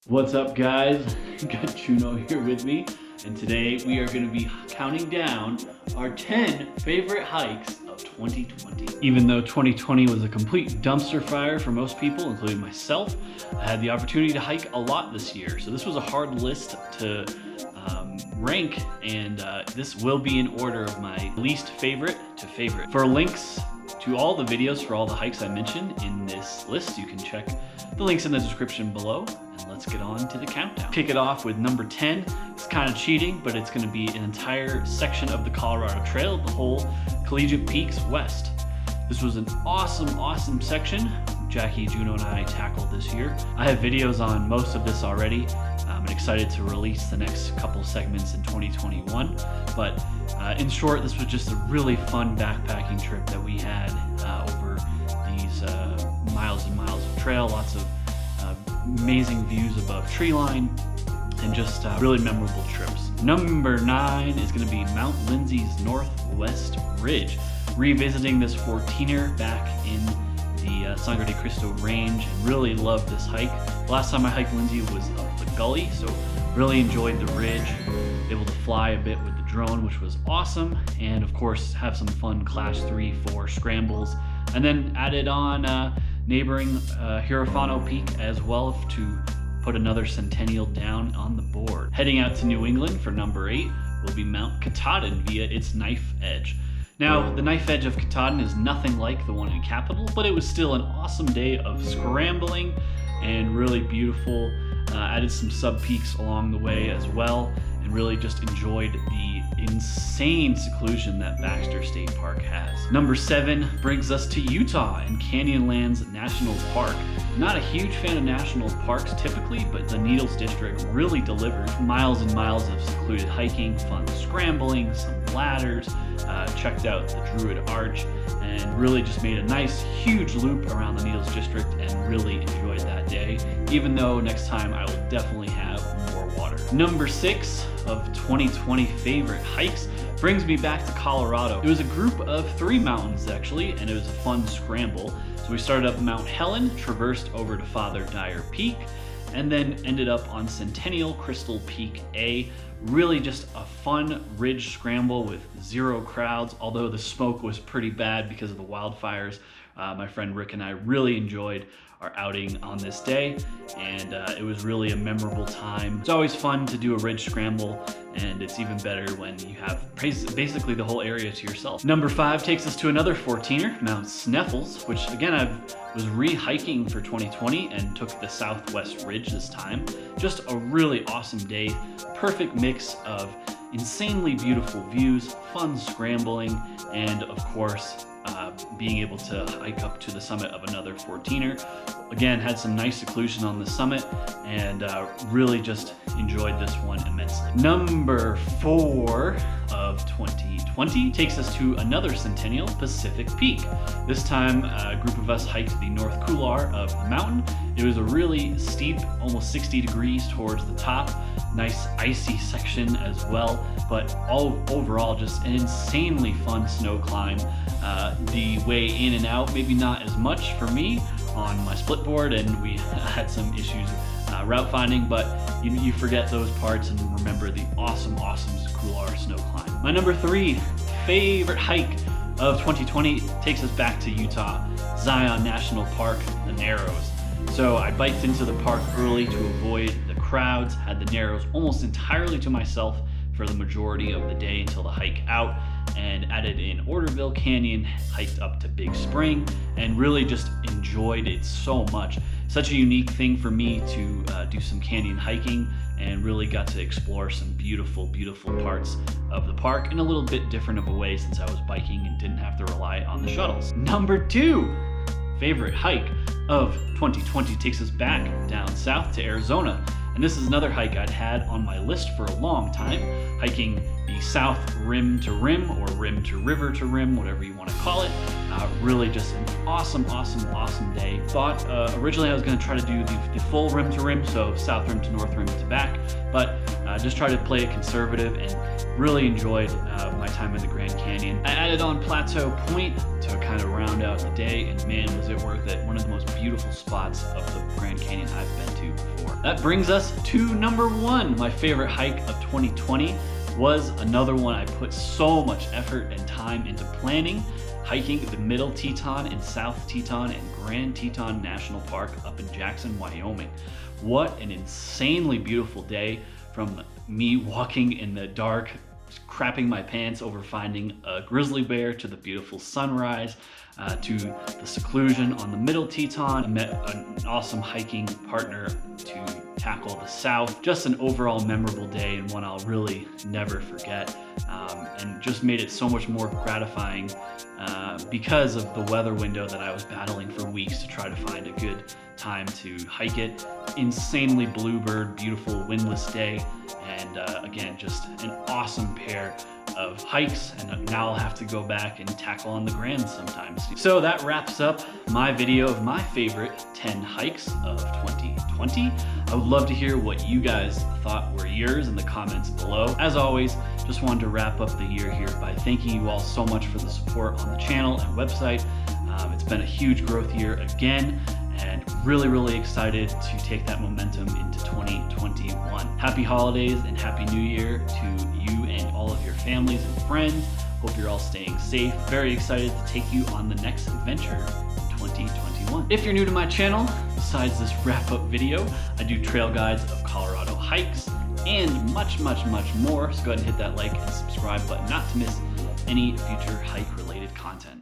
What's up, guys? Got Juno here with me, and today we are going to be counting down our 10 favorite hikes of 2020. Even though 2020 was a complete dumpster fire for most people, including myself, I had the opportunity to hike a lot this year. So this was a hard list to rank, and this will be in order of my least favorite to favorite. For links to all the videos for all the hikes I mentioned in this list, you can check the links in the description below, and let's get on to the countdown. Kick it off with number 10. It's kind of cheating, but it's going to be an entire section of the Colorado Trail, the whole Collegiate Peaks West. This was an awesome section. Jackie, Juno, and I tackled this year. I have videos on most of this already. I'm excited to release the next couple segments in 2021. But in short, this was just a really fun backpacking trip that we had over these miles and miles of trail, lots of amazing views above tree line, and just really memorable trips. Number 9 is going to be Mount Lindsey's Northwest Ridge. Revisiting this 14er back in the Sangre de Cristo range, and really loved this hike. Last time I hiked Lindsey was up the gully, so really enjoyed the ridge. Able to fly a bit with the drone, which was awesome, and of course have some fun class 3, 4 scrambles, and then added on neighboring Hierophano Peak as well to put another centennial down on the board. Heading out to New England for number 8 will be Mount Katahdin via its knife edge. Now, the knife edge of Katahdin is nothing like the one in Capitol, but it was still an awesome day of scrambling and really beautiful. Added some sub peaks along the way as well, and really just enjoyed the insane seclusion that Baxter State Park has. Number 7 brings us to Utah and Canyonlands National Park. Not a huge fan of national parks typically, but the Needles District really delivered. Miles and miles of secluded hiking, fun scrambling, some ladders, checked out the Druid Arch, and really just made a nice huge loop around the Needles District and really enjoyed that day, even though next time I will definitely have more water. Number 6 of 2020 favorite hikes brings me back to Colorado. It was a group of 3 mountains actually, and it was a fun scramble. So we started up Mount Helen, traversed over to Father Dyer Peak, and then ended up on Centennial Crystal Peak A. Really just a fun ridge scramble with 0 crowds, although the smoke was pretty bad because of the wildfires. My friend Rick and I really enjoyed our outing on this day, and it was really a memorable time. It's always fun to do a ridge scramble, and it's even better when you have basically the whole area to yourself. Number 5 takes us to another 14er, Mount Sneffels, which again I was re-hiking for 2020 and took the Southwest Ridge this time. Just a really awesome day, perfect mix of insanely beautiful views, fun scrambling, and of course being able to hike up to the summit of another 14er. Again, had some nice seclusion on the summit, and really just enjoyed this one immensely. Number 4 of 2020 takes us to another Centennial, Pacific Peak. This time, a group of us hiked the North Couloir of the mountain. It was a really steep, almost 60 degrees towards the top. Nice icy section as well, but overall just an insanely fun snow climb. The way in and out, maybe not as much for me on my split board, and we had some issues route finding, but you forget those parts and remember the awesome Couloir snow climb. My number 3 favorite hike of 2020 takes us back to Utah, Zion National Park, the Narrows. So I biked into the park early to avoid the crowds, had the Narrows almost entirely to myself for the majority of the day until the hike out, and added in Orderville Canyon, hiked up to Big Spring, and really just enjoyed it so much. Such a unique thing for me to do some canyon hiking, and really got to explore some beautiful parts of the park in a little bit different of a way since I was biking and didn't have to rely on the shuttles. Number 2 favorite hike of 2020 takes us back down south to Arizona. And this is another hike I'd had on my list for a long time, hiking the south rim to rim, or rim to rim, whatever you want to call it. Really just an awesome day. Thought originally I was going to try to do the full rim to rim, so south rim to north rim to back, but just try to play it conservative, and really enjoyed my time in the Grand Canyon. I added on Plateau Point to kind of round out the day, and man, was it worth it. One of the most beautiful spots of the Grand Canyon I've been to before. That brings us to number 1. My favorite hike of 2020 was another one I put so much effort and time into planning, hiking the Middle Teton and South Teton and Grand Teton National Park up in Jackson, Wyoming. What an insanely beautiful day, from me walking in the dark, crapping my pants over finding a grizzly bear, to the beautiful sunrise, to the seclusion on the Middle Teton. I met an awesome hiking partner to tackle the South. Just an overall memorable day, and one I'll really never forget, and just made it so much more gratifying because of the weather window that I was battling for weeks to try to find a good time to hike it. Insanely bluebird, beautiful windless day, and again, just an awesome pair of hikes, and now I'll have to go back and tackle on the Grand sometimes. So that wraps up my video of my favorite 10 hikes of 2020. I would love to hear what you guys thought were yours in the comments below. As always, just wanted to wrap up the year here by thanking you all so much for the support on the channel and website. It's been a huge growth year again, and really excited to take that momentum into 2021. Happy holidays and happy new year to you and all of your families and friends. Hope you're all staying safe. Very excited to take you on the next adventure in 2021. If you're new to my channel, besides this wrap-up video, I do trail guides of Colorado hikes and much more. So go ahead and hit that like and subscribe button not to miss any future hike-related content.